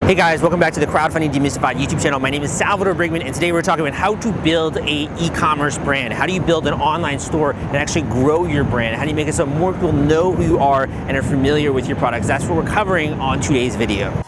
Hey guys, welcome back to the Crowdfunding Demystified YouTube channel. My name is Salvador Briggman, and today we're talking about how to build a e-commerce brand. How do you build an online store and actually grow your brand? How do you make it so more people know who you are and are familiar with your products? That's what we're covering on today's video.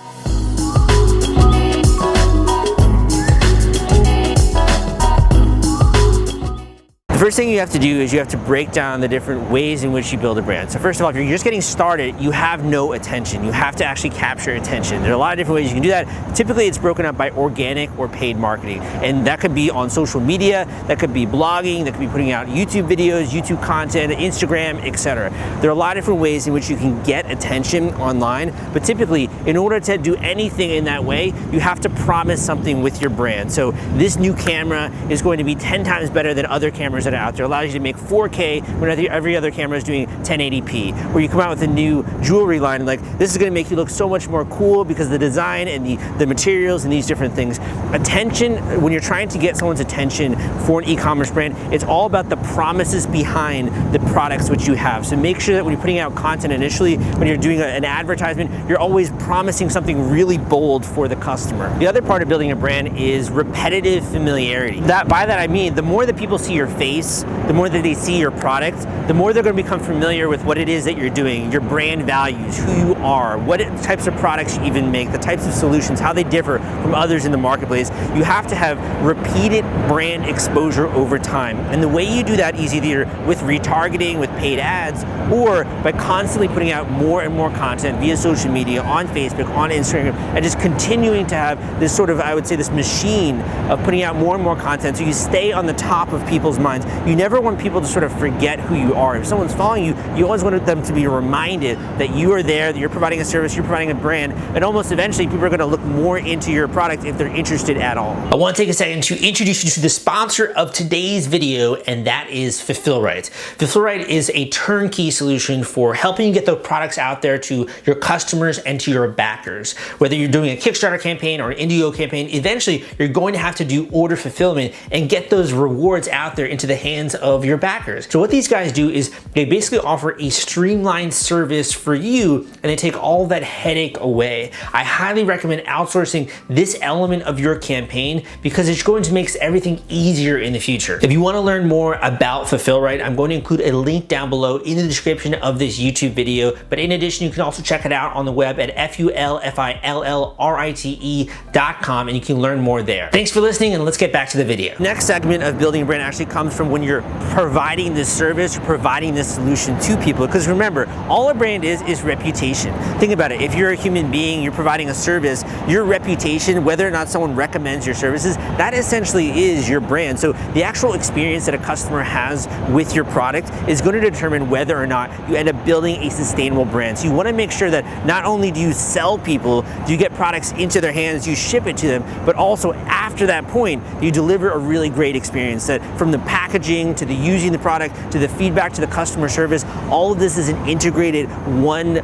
The first thing you have to do is you have to break down the different ways in which you build a brand. So first of all, if you're just getting started, you have no attention. You have to actually capture attention. There are a lot of different ways you can do that. Typically, it's broken up by organic or paid marketing. And that could be on social media, that could be blogging, that could be putting out YouTube videos, YouTube content, Instagram, etc. There are a lot of different ways in which you can get attention online, but typically, in order to do anything in that way, you have to promise something with your brand. So this new camera is going to be 10 times better than other cameras that are out there. It allows you to make 4K when every other camera is doing 1080p. Or you come out with a new jewelry line, like this is going to make you look so much more cool because of the design and the materials and these different things. Attention, when you're trying to get someone's attention for an e-commerce brand, it's all about the promises behind the products which you have. So make sure that when you're putting out content initially, when you're doing an advertisement, you're always promising something really bold for the customer. The other part of building a brand is repetitive familiarity. By that I mean, the more that people see your face, the more that they see your product, the more they're going to become familiar with what it is that you're doing, your brand values, who you are, what types of products you even make, the types of solutions, how they differ from others in the marketplace. You have to have repeated brand exposure over time. And the way you do that is either with retargeting, with paid ads, or by constantly putting out more and more content via social media, on Facebook, on Instagram, and just continuing to have this sort of, I would say, this machine of putting out more and more content so you stay on the top of people's minds. You never want people to sort of forget who you are. If someone's following you, you always want them to be reminded that you are there, that you're providing a service, you're providing a brand, and almost eventually people are going to look more into your product if they're interested at all. I want to take a second to introduce you to the sponsor of today's video, and that is Fulfillment. Fulfillment is a turnkey solution for helping you get the products out there to your customers and to your backers. Whether you're doing a Kickstarter campaign or an Indiegogo campaign, eventually you're going to have to do order fulfillment and get those rewards out there into the hands of your backers. So what these guys do is they basically offer a streamlined service for you, and they take all that headache away. I highly recommend outsourcing this element of your campaign because it's going to make everything easier in the future. If you want to learn more about Fulfillment, I'm going to include a link down below in the description of this YouTube video, but in addition, you can also check it out on the web at fulfillrite.com, and you can learn more there. Thanks for listening, and let's get back to the video. Next segment of building a brand actually comes from when you're providing this service or providing this solution to people, because remember, all a brand is reputation. Think about it. If you're a human being, you're providing a service, your reputation, whether or not someone recommends your services, that essentially is your brand. So the actual experience that a customer has with your product is going to determine whether or not you end up building a sustainable brand. So you want to make sure that not only do you sell people, do you get products into their hands, you ship it to them, but also after that point, you deliver a really great experience. That from the packaging to the using the product to the feedback to the customer service, all of this is an integrated one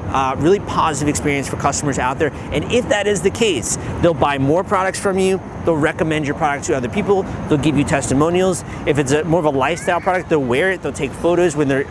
really positive experience for customers out there. And if that is the case, they'll buy more products from you, they'll recommend your product to other people, they'll give you testimonials. If it's more of a lifestyle product, they'll wear it, they'll take photos when they're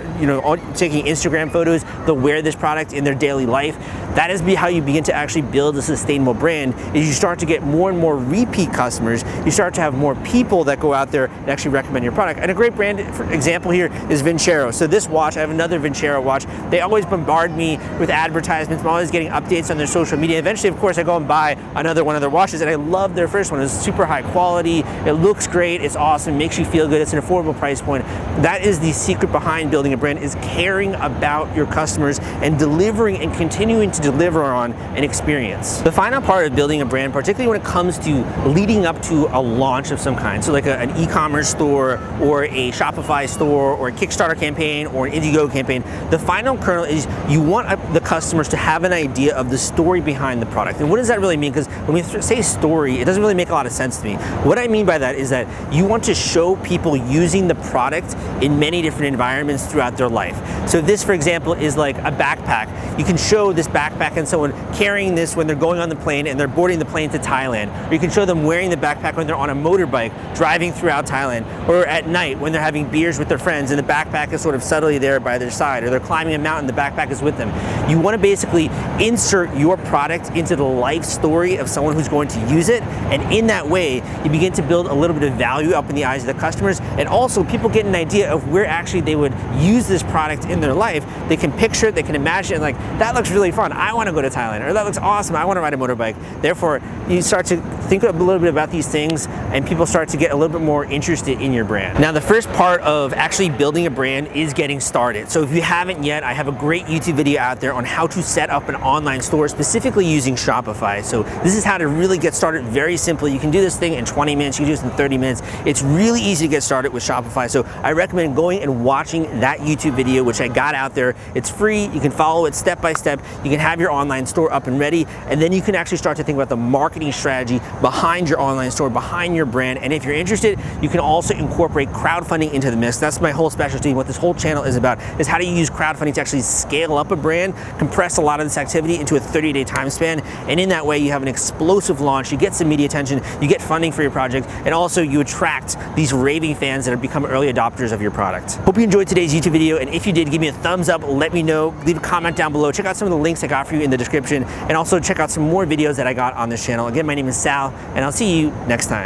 taking Instagram photos, they'll wear this product in their daily life. That is how you begin to actually build a sustainable brand. Is you start to get more and more repeat customers, you start to have more people that go out there and actually recommend your product. And a great brand, for example here, is Vincero. So this watch, I have another Vincero watch. They always bombard me with advertisements. I'm always getting updates on their social media. Eventually, of course, I go and buy another one of their watches, and I love their first one. It's super high quality, it looks great, it's awesome, makes you feel good, it's an affordable price point. That is the secret behind building a brand, is caring about your customers and delivering and continuing to deliver on an experience. The final part of building a brand, particularly when it comes to leading up to a launch of some kind, so like an e-commerce store or a Shopify store or a Kickstarter campaign or an Indiegogo campaign, the final kernel is you want the customers to have an idea of the story behind the product. And what does that really mean? Because when we say story, it doesn't really make a lot of sense to me. What I mean by that is that you want to show people using the product in many different environments throughout their life. So this, for example, is like a backpack. You can show this backpack and someone carrying this when they're going on the plane and they're boarding the plane to Thailand. Or you can show them wearing the backpack when they're on a motorbike driving throughout Thailand, or at night when they're having beers with their friends and the backpack is sort of subtly there by their side, or they're climbing a mountain, the backpack is with them. You want to basically insert your product into the life story of someone who's going to use it, and in that way you begin to build a little bit of value up in the eyes of the customers, and also people get an idea of where actually they would use this product in their life. They can picture it, they can imagine it, like, that looks really fun, I want to go to Thailand, or that looks awesome, I want to ride a motorbike. Therefore, you start to think a little bit about these things, and people start to get a little bit more interested in your brand. Now, the first part of actually building a brand is getting started. So if you haven't yet, I have a great YouTube video out there on how to set up an online store, specifically using Shopify. So this is how to really get started very simply. You can do this thing in 20 minutes, you can do this in 30 minutes. It's really easy to get started with Shopify. So I recommend going and watching that YouTube video, which I got out there. It's free, you can follow it step by step. You can have your online store up and ready, and then you can actually start to think about the marketing strategy behind your online store, behind your brand. And if you're interested, you can also incorporate crowdfunding into the mix. That's my whole specialty. What this whole channel is about is how do you use crowdfunding to actually scale up a brand, compress a lot of this activity into a 30-day time span, and in that way you have an explosive launch, you get some media attention, you get funding for your project, and also you attract these raving fans that have become early adopters of your product. Hope you enjoyed today's YouTube video, and if you did, give me a thumbs up, let me know, leave a comment down below, check out some of the links I got for you in the description, and also check out some more videos that I got on this channel. Again, my name is Sal, and I'll see you next time.